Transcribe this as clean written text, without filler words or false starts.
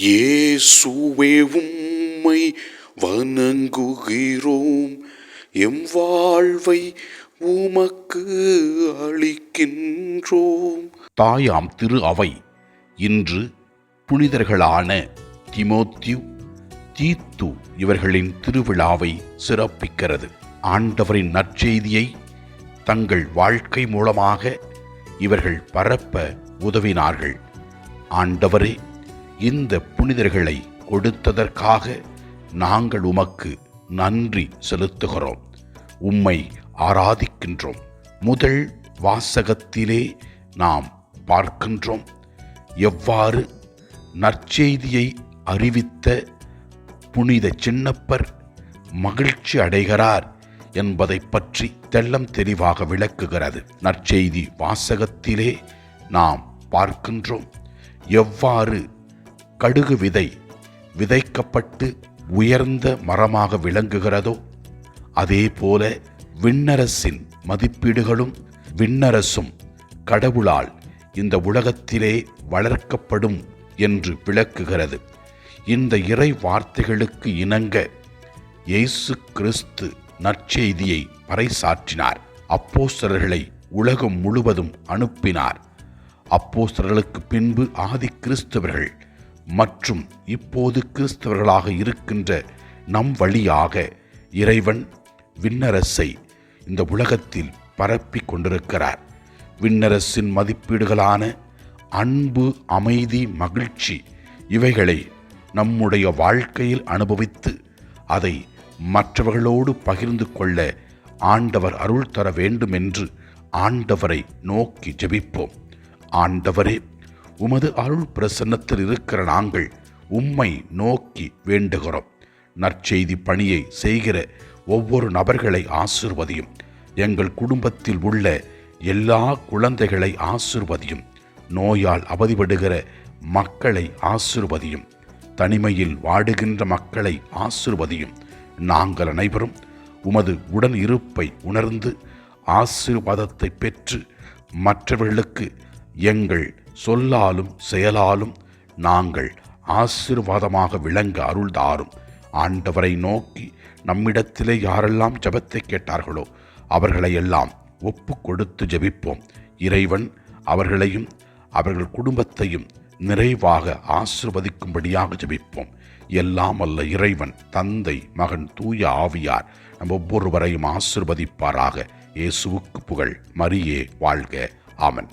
இயேசுவே உம்மை வணங்குகிறோம், எம் வாழ்வை உமக்கு அளிக்கின்றோம். தாயாம் திரு அவை இன்று புனிதர்களான திமோத்தியு, தீத்து இவர்களின் திருவிழாவை சிறப்பிக்கிறது. ஆண்டவரின் நற்செய்தியை தங்கள் வாழ்க்கை மூலமாக இவர்கள் பரப்ப உதவினார்கள். ஆண்டவரே, இந்த புனிதர்களை கொடுத்ததற்காக நாங்கள் உமக்கு நன்றி செலுத்துகிறோம், உம்மை ஆராதிக்கின்றோம். முதல் வாசகத்திலே நாம் பார்க்கின்றோம் எவ்வாறு நற்செய்தியை அறிவித்த புனித சின்னப்பர் மகிழ்ச்சி அடைகிறார் என்பதை பற்றி தெள்ளம் தெளிவாக விளக்குகிறது. நற்செய்தி வாசகத்திலே நாம் பார்க்கின்றோம் எவ்வாறு கடுகு விதை விதைக்கப்பட்டு உயர்ந்த மரமாக விளங்குகிறதோ, அதே போல விண்ணரசின் மதிப்பீடுகளும் விண்ணரசும் கடவுளால் இந்த உலகத்திலே வளர்க்கப்படும் என்று விளக்குகிறது. இந்த இறை வார்த்தைகளுக்கு இணங்க இயேசு கிறிஸ்து நற்செய்தியை பறைசாற்றினார். அப்போஸ்தலர்களை உலகம் முழுவதும் அனுப்பினார். அப்போஸ்தலர்களுக்கு பின்பு ஆதி கிறிஸ்தவர்கள் மற்றும் இப்போது கிறிஸ்தவர்களாக இருக்கின்ற நம் வழியாக இறைவன் விண்ணரசை இந்த உலகத்தில் பரப்பி கொண்டிருக்கிறார். விண்ணரசின் மதிப்பீடுகளான அன்பு, அமைதி, மகிழ்ச்சி இவைகளை நம்முடைய வாழ்க்கையில் அனுபவித்து அதை மற்றவர்களோடு பகிர்ந்து கொள்ள ஆண்டவர் அருள் தர வேண்டும் என்று ஆண்டவரை நோக்கி ஜெபிப்போம். ஆண்டவரே, உமது அருள் பிரசன்னத்தில் இருக்கிற நாங்கள் உம்மை நோக்கி வேண்டுகிறோம். நற்செய்தி பணியை செய்கிற ஒவ்வொரு நபர்களை ஆசீர்வதியும். எங்கள் குடும்பத்தில் உள்ள எல்லா குழந்தைகளை ஆசீர்வதியும். நோயால் அவதிப்படுகிற மக்களை ஆசீர்வதியும். தனிமையில் வாடுகின்ற மக்களை ஆசீர்வதியும். நாங்கள் அனைவரும் உமது உடன் இருப்பை உணர்ந்து ஆசீர்வாதத்தை பெற்று மற்றவர்களுக்கு எங்கள் சொல்லாலும் செயலாலும் நாங்கள் ஆசீர்வாதமாக விளங்க அருள் தாரும். ஆண்டவரை நோக்கி நம்மிடத்திலே யாரெல்லாம் ஜெபத்தை கேட்டார்களோ அவர்களை எல்லாம் ஒப்பு கொடுத்து ஜெபிப்போம். இறைவன் அவர்களையும் அவர்கள் குடும்பத்தையும் நிறைவாக ஆசீர்வதிக்கும்படியாக ஜெபிப்போம். எல்லாம் அல்ல இறைவன், தந்தை, மகன், தூய ஆவியார் நம் ஒவ்வொருவரையும் ஆசீர்வதிப்பாராக. இயேசுவுக்கு புகழ். மரியே வாழ்க. ஆமென்.